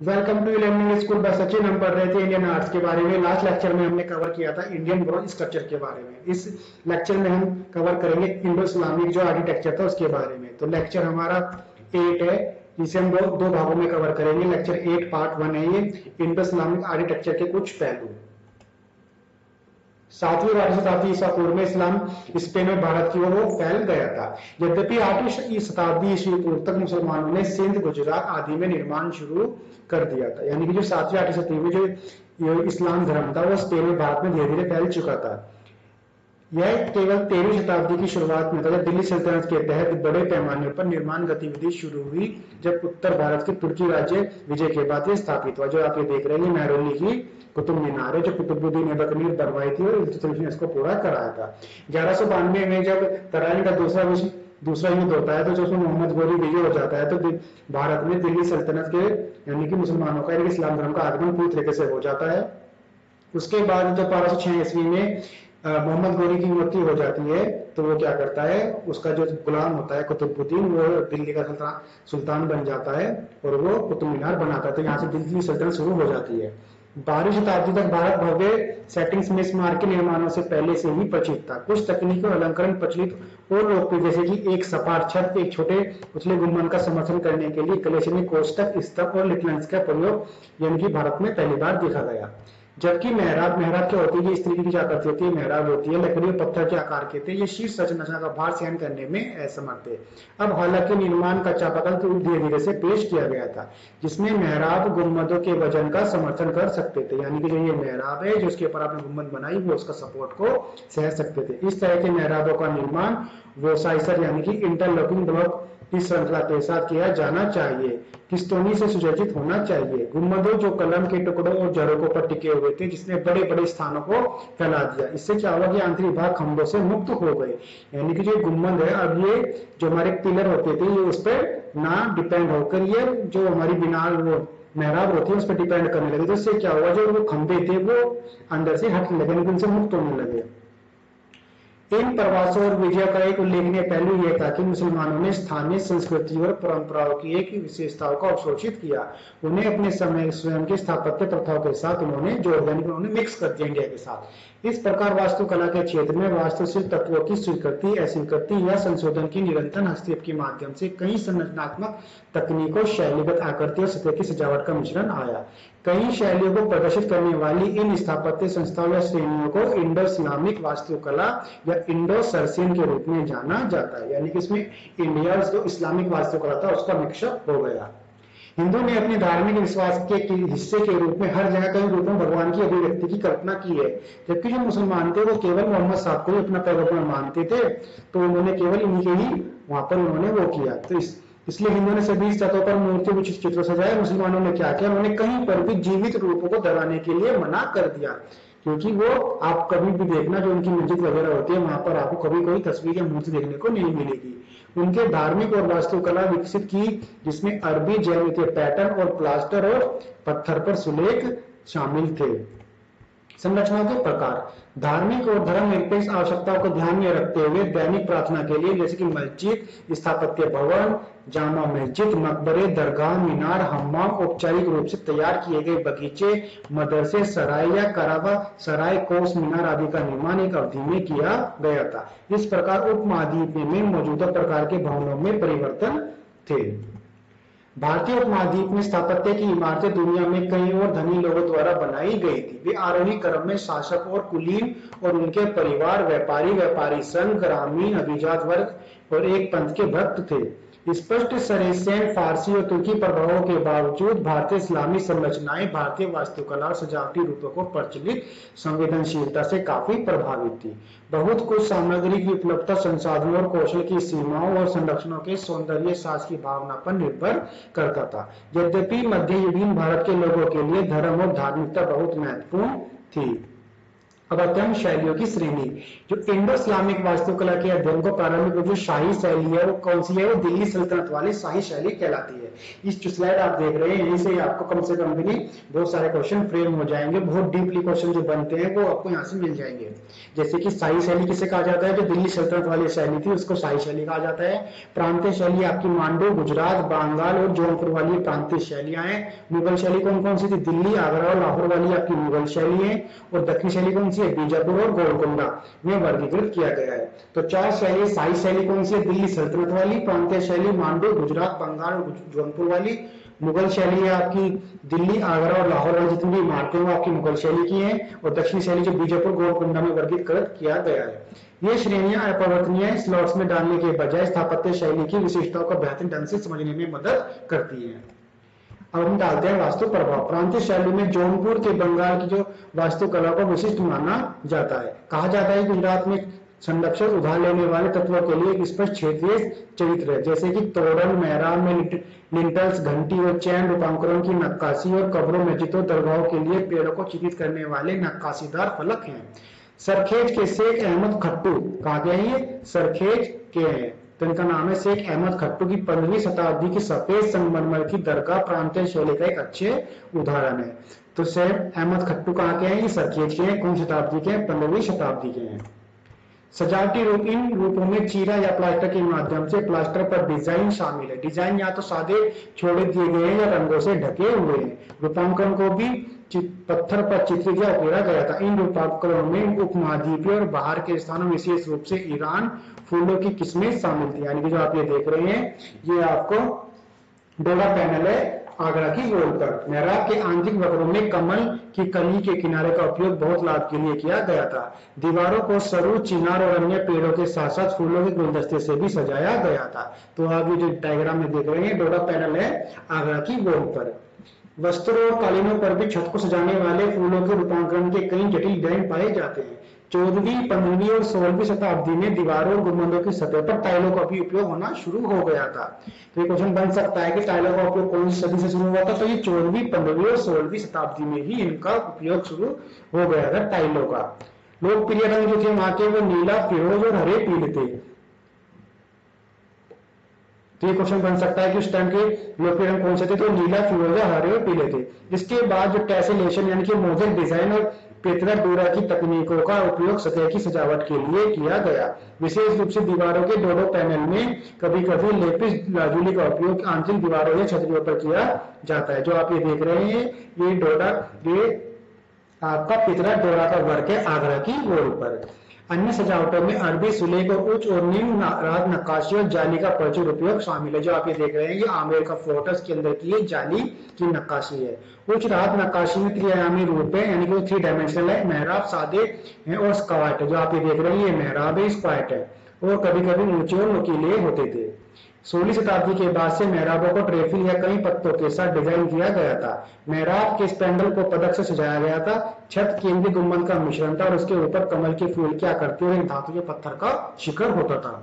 Welcome to learning school by Sachin. हम पढ़ रहे थे इंडियन आर्ट्स के बारे में। लास्ट लेक्चर में हमने कवर किया था इंडियन ब्रॉन्ज स्कल्पचर के बारे में। इस लेक्चर में हम कवर करेंगे इंडो इस्लामिक जो आर्किटेक्चर था उसके बारे में। तो लेक्चर हमारा 8 है, इसे हम दो भागों में कवर करेंगे। लेक्चर 8 पार्ट 1 है ये, इंडो इस्लामिक आर्किटेक्चर के कुछ पहलू। 7वीं और 8वीं शताब्दी ईसा पूर्व में इस्लाम स्पेन और भारत की ओर वो फैल गया था। यद्यपि 8वीं शताब्दी ईस्वी पूर्व तक मुसलमानों ने सिंध, गुजरात आदि में निर्माण शुरू कर दिया था। यानी कि जो 7वीं 8वीं शताब्दी में जो इस्लाम धर्म था वो स्पेन और भारत में धीरे धीरे फैल चुका था। यह केवल 13वीं शताब्दी की शुरुआत में था जब दिल्ली सल्तनत के तहत बड़े पैमाने पर निर्माण गतिविधि शुरू हुई, जब उत्तर भारत के तुर्की राज्य विजय के बाद ये स्थापित हुआ। जो आप ये देख रहे हैं मेहरौली की कुतुब मीनार है जो कुतुबुद्दीन ऐबक ने बनवाई थी और इल्तुतमिश ने इसको पूरा कराया था। 1192 में जब तराइन का दूसरा युद्ध होता है तो जो उसमें मोहम्मद गोरी विजय हो जाता है तो भारत में दिल्ली सल्तनत के यानी कि मुसलमानों का यानी इस्लाम धर्म का आगमन पूरी तरीके से हो जाता है। उसके बाद जब 1206 ईस्वी में मोहम्मद गोरी की मृत्यु हो जाती है तो वो क्या करता है, उसका जो गुलाम होता है कुतुबुद्दीन वो दिल्ली का सुल्तान बन जाता है और वो कुतुब मीनार बनाता है। तो यहाँ से दिल्ली सल्तनत शुरू हो जाती है। 12वीं शताब्दी तक भारत भव्य सेटिंग्स में स्मारक के निर्माणों से पहले से ही परिचित था। कुछ तकनीक और अलंकरण प्रचलित और लोकप्रिय जैसे कि एक सपाट छत, एक छोटे उछले गुंबद का समर्थन करने के लिए कलेशनी कोष्टक, स्तंभ और लिटलेंस का प्रयोग यानी कि भारत में पहली बार देखा गया। जबकि मेहराब क्या होती है, इस तरीके की आकृति होती है, मेहराब होती है लकड़ी और पत्थर के आकार के थे। ये शीर्ष संरचना का भार सहन करने में असमर्थ थे। अब हालांकि निर्माण का चापाकल धीरे धीरे से पेश किया गया था जिसमें मेहराब गुंबदों के वजन का समर्थन कर सकते थे। यानी कि जो ये मेहराब है जो उसके ऊपर आपने गुंबद बनाई वो उसका सपोर्ट को सह सकते थे। इस तरह के मेहराबों का निर्माण वोसाइसर यानी कि इंटरलॉकिंग ब्लॉक इस श्रृंखला के साथ किया जाना चाहिए। किस्तोनी से सुसज्जित होना चाहिए। गुंबदों जो कलम के टुकड़ों और जड़ों पर टिके हुए थे जिसने बड़े बड़े स्थानों को फैला दिया। इससे क्या हुआ कि आंतरिक भाग खंभों से मुक्त हो गए। यानी कि जो गुंबद है अब ये जो हमारे पिलर होते थे ये उस पर ना डिपेंड होकर ये जो हमारी बिना वो मेहराब होती है उस पर डिपेंड करने लगे। तो इससे क्या हुआ जो वो खंभे थे वो अंदर से हटने लगे, उनसे मुक्त होने लगे। इन प्रवासों और विजय का एक उल्लेखनीय पहलू यह था कि मुसलमानों ने स्थानीय संस्कृति और परंपराओं की एक विशेषताओं को अवशोषित किया। उन्हें अपने समय स्वयं के स्थापत्य प्रथाओं के साथ उन्होंने जोड़ दिया, उन्होंने मिक्स कर दिया इंडिया के साथ। इस प्रकार वास्तुकला के क्षेत्र में वास्तुशिल्प तत्वों की स्वीकृति, अस्वीकृति या संशोधन की निरंतर हस्तक्षेप के माध्यम से कई संरचनात्मक तकनीकों, शैलीगत आकृति और सतह की सजावट का मिश्रण आया। कई शैलियों को प्रदर्शित करने वाली इन स्थापत्य संस्थाओं या श्रेणियों को इंडो इस्लामिक वास्तुकला या इंडो सर्सियन के रूप में जाना जाता है। यानी कि इसमें इंडिया जो इस्लामिक वास्तुकला था उसका मिक्सअप हो गया। हिंदू ने अपने धार्मिक विश्वास के हिस्से के रूप में हर जगह कई रूपों में भगवान की अभिव्यक्ति की कल्पना की है। जबकि जो मुसलमान थे वो केवल मोहम्मद साहब को ही अपना पैगंबर मानते थे तो उन्होंने केवल इन्हीं के ही वहां पर उन्होंने वो किया। तो इसलिए हिंदुओं ने सभी सतहों पर मूर्तियों के चित्र सजाए। मुसलमानों ने क्या किया, उन्होंने कहीं पर भी जीवित रूपों को दर्शाने के लिए मना कर दिया। क्योंकि वो आप कभी भी देखना जो उनकी मस्जिद वगैरह होती है वहां पर आपको कभी कोई तस्वीर या मूर्ति देखने को नहीं मिलेगी। उनके धार्मिक और वास्तुकला विकसित की जिसमें अरबी ज्यामितीय पैटर्न और प्लास्टर और पत्थर पर सुलेख शामिल थे। संरचनाओं के प्रकार, धार्मिक और धर्म निरपेक्ष आवश्यकताओं को ध्यान में रखते हुए दैनिक प्रार्थना के लिए जैसे कि मस्जिद, स्थापत्य भवन, जामा मस्जिद, मकबरे, दरगाह, मीनार, हम्माम, औपचारिक रूप से तैयार किए गए बगीचे, मदरसे, सराय या करावा सराय, कोस मीनार आदि का निर्माण एक अवधि में किया गया था। इस प्रकार उपमहाद्वीप में मौजूदा प्रकार के भवनों में परिवर्तन थे। भारतीय उपमहाद्वीप में स्थापत्य की इमारतें दुनिया में कई और धनी लोगों द्वारा बनाई गई थी। वे आरोही क्रम में शासक और कुलीन और उनके परिवार, व्यापारी संघ, ग्रामीण, अभिजात वर्ग और एक पंथ के भक्त थे। स्पष्ट सरेसेन, फारसी और तुर्की प्रभावों के बावजूद भारतीय इस्लामी संरचनाएं भारतीय वास्तुकला और सजावटी रूपों को प्रचलित संवेदनशीलता से काफी प्रभावित थी। बहुत कुछ सामग्री की उपलब्धता, संसाधनों और कौशल की सीमाओं और संरक्षणों के सौंदर्य सास की भावना पर निर्भर करता था। यद्यपि मध्ययुगीन भारत के लोगों के लिए धर्म और धार्मिकता बहुत महत्वपूर्ण थी। अब आते हैं हम शैलियों की श्रेणी। जो इंडो इस्लामिक वास्तुकला के अध्ययन को प्रारंभिक रूप से शाही शैली है, वो कौन सी है? वो दिल्ली सल्तनत वाली शाही शैली कहलाती है। इस जो स्लाइड आप देख रहे हैं, यहीं से आपको कम से कम भी बहुत सारे क्वेश्चन फ्रेम हो जाएंगे। बहुत डीपली क्वेश्चन जो बनते हैं वो आपको यहाँ से मिल जाएंगे। जैसे कि शाही शैली किसे कहा जाता है? जो दिल्ली सल्तनत वाली शैली थी उसको शाही शैली कहा जाता है। प्रांतीय शैली आपकी मांडू, गुजरात, बंगाल और जौनपुर वाली प्रांतीय शैलियां हैं। मुगल शैली कौन कौन सी थी? दिल्ली, आगरा और लाहौर वाली आपकी मुगल शैली है। और दक्षिण शैली कौन सी है? बीजापुर और गोलकुंडा में वर्गीकृत किया गया है। तो चार शैली। शाही शैली कौन सी है? दिल्ली सल्तनत वाली। प्रांतीय शैली मांडू, गुजरात, बंगाल और जौनपुर वाली। मुगल शैली है आपकी दिल्ली, आगरा और लाहौर वाली जितनी भी इमारतें वो आपकी मुगल शैली की हैं। और दक्षिणी शैली जो बीजापुर गोलकुंडा में वर्गीकृत किया गया है। ये श्रेणियां अपरिवर्तनीय स्लॉट्स में डालने के बजाय स्थापत्य शैली की विशेषताओं को बेहतर ढंग से समझने में मदद करती है। अब हम डालते हैं वास्तु प्रभाव। प्रांतीय शैली में जौनपुर के बंगाल की जो वास्तुकला को विशिष्ट माना जाता है। कहा जाता है गुजरात में संरक्षण उधार लेने वाले तत्वों के लिए एक स्पष्ट क्षेत्रीय चरित्र है, जैसे कि तोरण, मेहराब में लिंटल्स, घंटी और चैन रूपांतरण की नक्काशी और कब्रों, मस्जिदों, दरगाहों के लिए पेड़ों को चित्रित करने वाले नक्काशीदार फलक हैं। सरखेज के शेख अहमद खट्टू कहा गया है? ये सरखेज के हैं, तो इनका नाम है शेख अहमद खट्टू की 15वीं शताब्दी की सफेद संगमरमर की दरगाह प्रांतीय शैली का एक अच्छे उदाहरण है। तो शेख अहमद खट्टू कहाँ के हैं? ये सरखेज के हैं। कौन शताब्दी के हैं? 15वीं शताब्दी के हैं। सजावटी रूप। इन रूपों में चीरा या प्लास्टर के माध्यम से प्लास्टर पर डिजाइन शामिल है। डिजाइन या तो सादे छोड़ दिए गए हैं या रंगों से ढके हुए हैं। रूपांकन को भी पत्थर पर चित्रित या उकेरा गया था। इन रूपांकनों में उपमहाद्वीपीय और बाहर के स्थानों, विशेष रूप से ईरान, फूलों की किस्में शामिल थी। यानी कि जो आप ये देख रहे हैं ये आपको डोरा पैनल है आगरा की वॉल पर। मेहराब के आंतरिक वक्रों में कमल की कली के किनारे का उपयोग बहुत लाभ के लिए किया गया था। दीवारों को सरू, चिनार और अन्य पेड़ों के साथ साथ फूलों के गुलदस्ते से भी सजाया गया था। तो आप ये जो डायग्राम में देख रहे हैं डोरा पैनल है आगरा की वॉल पर। वस्त्रों और कालीनों पर भी छत को सजाने वाले फूलों के रूपांतरण के कई जटिल डिजाइन पाए जाते हैं। 14वीं, 15वीं और 16वीं शताब्दी में दीवारों और गुंबदों की सतह पर टाइलों का भी उपयोग होना शुरू हो गया था। तो ये क्वेश्चन बन सकता है कि टाइलों का उपयोग कौन सी सदी से शुरू हुआ था? तो ये 14वीं, 15वीं और 16वीं शताब्दी में ही इनका उपयोग शुरू हो गया था टाइलों का। लोकप्रिय रंग जो थे वहां के वो नीला, फिरोज और हरे, पीले थे। तो ये क्वेश्चन बन सकता है कि उस टाइम के लोकप्रिय रंग कौन से थे? तो नीला, फिरोजा, हरे और पीले थे। इसके बाद जो टेसेलेशन यानी कि मोजेक डिजाइन और पेतरा डोरा की तकनीकों का उपयोग सतह की सजावट के लिए किया गया। विशेष रूप से दीवारों के डोडो पैनल में कभी कभी लेपिस लाजुली का उपयोग आंतरिक दीवारों या छतरियों पर किया जाता है। जो आप ये देख रहे हैं ये डोडा, ये आपका पेतरा डोरा का वर्क है आगरा की वॉल पर। अन्य सजावटों में अरबी सुलेख और उच्च और निम्न रात नक्काशी और जाली का प्रचुर उपयोग शामिल है। जो आप ये देख रहे हैं ये आमेर का फोर्ट के अंदर की ये जाली की नक्काशी है। उच्च रात नक्काशी में त्रिआयामी रूप है, यानी कि वो 3 डायमेंशनल है। मेहराब सादे है और स्क्वाट है। जो आप ये देख रहे हैं ये मेहराब है, स्क्वाट है और कभी कभी ऊंचे और नुकीले होते थे। 16वीं शताब्दी के बाद से मेहराबों को ट्रेफिल या कई पत्तों के साथ डिजाइन किया गया था। मेहराब के स्पैंडल को पदक से सजाया गया था। छत केंद्रीय गुंबद का मिश्रण था और उसके ऊपर कमल के फूल की आकृति और एक धातु के पत्थर का शिखर होता था।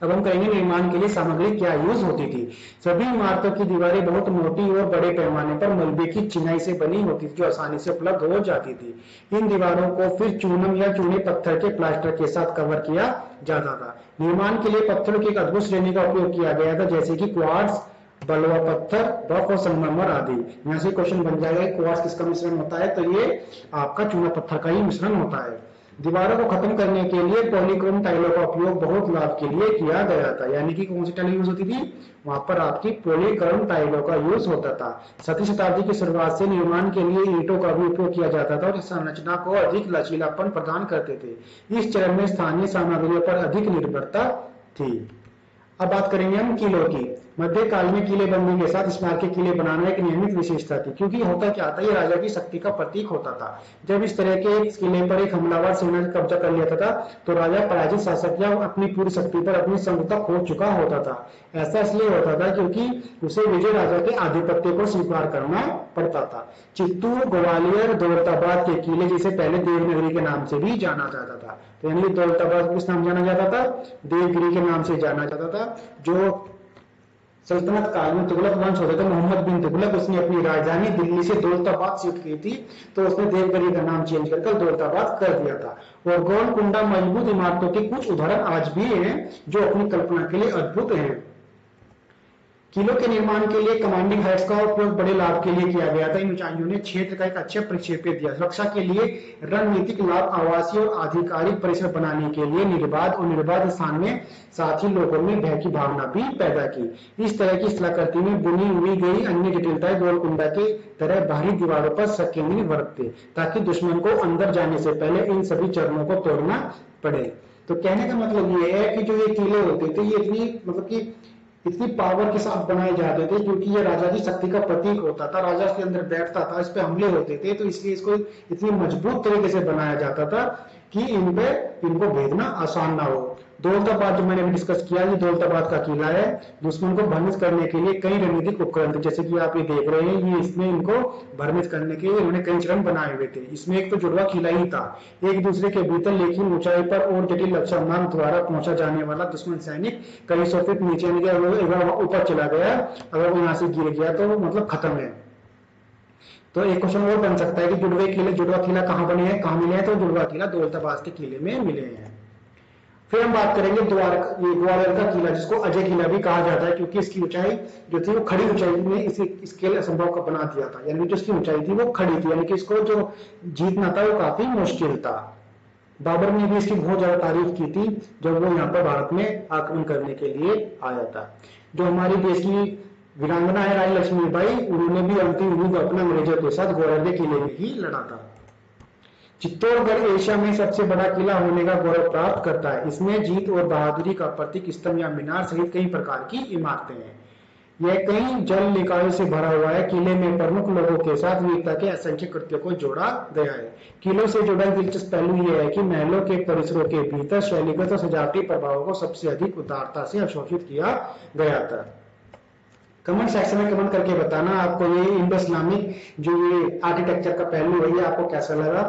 अब हम कहेंगे निर्माण के लिए सामग्री क्या यूज होती थी। सभी इमारतों की दीवारें बहुत मोटी और बड़े पैमाने पर मलबे की चिनाई से बनी होती थी जो आसानी से उपलब्ध हो जाती थी। इन दीवारों को फिर चूनम या चूने पत्थर के प्लास्टर के साथ कवर किया जाता था। निर्माण के लिए पत्थरों की एक अद्भुत श्रेणी का उपयोग किया गया था, जैसे कि क्वार्ट्ज, बलुआ पत्थर, रफ और संगमरमर आदि। यहाँ से क्वेश्चन बन जाएगा क्वार्ट्ज किसका मिश्रण होता है? तो ये आपका चूना पत्थर का ही मिश्रण होता है। दीवारों को खत्म करने के लिए पॉलीक्रोम टाइलों का उपयोग बहुत लाभ के लिए किया गया था। यानी कि कौन सी टाइल यूज होती थी? वहां पर आपकी पॉलीक्रोम टाइलों का यूज होता था। 7वीं शताब्दी की शुरुआत से निर्माण के लिए ईंटों का भी उपयोग किया जाता था और इस संरचना को अधिक लचीलापन प्रदान करते थे। इस चरण में स्थानीय सामग्रियों पर अधिक निर्भरता थी। अब बात करेंगे हम किलों की। मध्यकाल में किलेबंदी के साथ स्मारक के किले बनाना एक नियमित विशेषता थी, क्योंकि होता क्या था, ये राजा की शक्ति का प्रतीक होता था। जब इस तरह के किले पर एक हमलावर सेना कब्जा कर लेता था तो राजा पराजित शासक या अपनी पूरी शक्ति पर अपनी संगता खो चुका होता था। ऐसा इसलिए होता था क्योंकि उसे विजय राजा के आधिपत्य को स्वीकार करना पड़ता था। चित्तूर, ग्वालियर, दौलताबाद के किले जिसे पहले देवनगरी के नाम से भी जाना जाता था। तो यानी दौलताबाद किस नाम जाना जाता था? देवगिरी के नाम से जाना जाता था। जो सल्तनत काल में तुगलक वंश होता था, मोहम्मद बिन तुगलक, उसने अपनी राजधानी दिल्ली से दौलताबाद शिफ्ट की थी, तो उसने देवगिरी का नाम चेंज करके दौलताबाद कर दिया था। और गोलकुंडा मजबूत इमारतों के कुछ उदाहरण आज भी हैं जो अपनी कल्पना के लिए अद्भुत हैं। किलों के निर्माण के लिए कमांडिंग हाइट्स का उपयोग बड़े लाभ के लिए किया गया था। इन ऊंचाइयों ने क्षेत्र का एक अच्छा प्रक्षेप्य दिया। सुरक्षा के लिए रणनीतिक लाभ, आवासीय और आधिकारिक परिसर बनाने के लिए निर्बाध और निर्बाध स्थान में, साथ ही लोगों में भय की भावना भी पैदा की। इस तरह की स्थलाकृति में बुनी हुई गई अन्य जटिलताएं गोलकुंडा के तरह बाहरी दीवारों पर संकीर्ण बरतते, ताकि दुश्मन को अंदर जाने से पहले इन सभी चरणों को तोड़ना पड़े। तो कहने का मतलब ये है कि जो ये किले होते थे ये इतनी मतलब कि इतनी पावर के साथ बनाए जाते थे, क्योंकि ये राजा की शक्ति का प्रतीक होता था, राजा इसके अंदर बैठता था, इस पे हमले होते थे, तो इसलिए इसको इतनी मजबूत तरीके से बनाया जाता था कि इनको भेदना आसान ना हो। दौलताबाद जो मैंने अभी डिस्कस किया, ये दौलताबाद का किला है। दुश्मन को भ्रमित करने के लिए कई रणनीतिक उपकरण थे, जैसे कि आप ये देख रहे हैं, ये इसमें इनको भ्रमित करने के लिए इन्होंने कई चरण बनाए हुए थे। इसमें एक तो जुड़वा किला ही था एक दूसरे के भीतर, लेकिन ऊंचाई पर और जटिल रक्षा मार्ग द्वारा पहुंचा जाने वाला दुश्मन सैनिक कई 100 फीट नीचे नहीं गया, ऊपर चला गया, अगर वो यहाँ से गिर गया तो मतलब खत्म है। तो एक क्वेश्चन और बन सकता है कि जुड़वा किला कहाँ बने हैं, कहाँ मिले हैं, तो जुड़वा किला दौलताबाद के किले में मिले हैं। फिर हम बात करेंगे ग्वालियर का किला, जिसको अजय किला भी कहा जाता है, क्योंकि इसकी ऊंचाई जो थी वो खड़ी ऊंचाई में इसके असंभव का बना दिया था, यानी जो इसकी ऊंचाई थी वो खड़ी थी, यानी कि इसको जो जीतना था वो काफी मुश्किल था। बाबर ने भी इसकी बहुत ज्यादा तारीफ की थी जब वो यहाँ पर भारत में आक्रमण करने के लिए आया था। जो हमारी देश की वीरांगना है रानी लक्ष्मीबाई, उन्होंने भी अंतिम युद्ध अपने अंग्रेजों के साथ ग्वालियर के किले में ही लड़ा था। चित्तौड़गढ़ एशिया में सबसे बड़ा किला होने का गौरव प्राप्त करता है। इसमें जीत और बहादुरी का प्रतीक स्तंभ या मीनार सहित कई प्रकार की इमारतें हैं। यह कई जल निकायों से भरा हुआ है। किले में प्रमुख लोगों के साथ वीरता के असंख्य कृत्यों को जोड़ा गया है। किलों से जुड़ा दिलचस्प पहलू यह है कि महलों के परिसरों के भीतर शैलीगत और सजावटी प्रभावों को सबसे अधिक उदारता से अवशोषित किया गया था। कमेंट सेक्शन में कमेंट करके बताना आपको ये इंडो इस्लामिक जो ये आर्किटेक्चर का पहलू है ये आपको कैसा लगा।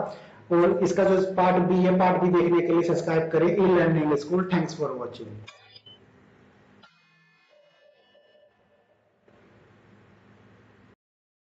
और इसका जो पार्ट बी है, पार्ट बी देखने के लिए सब्सक्राइब करें e learning school. Thanks for watching.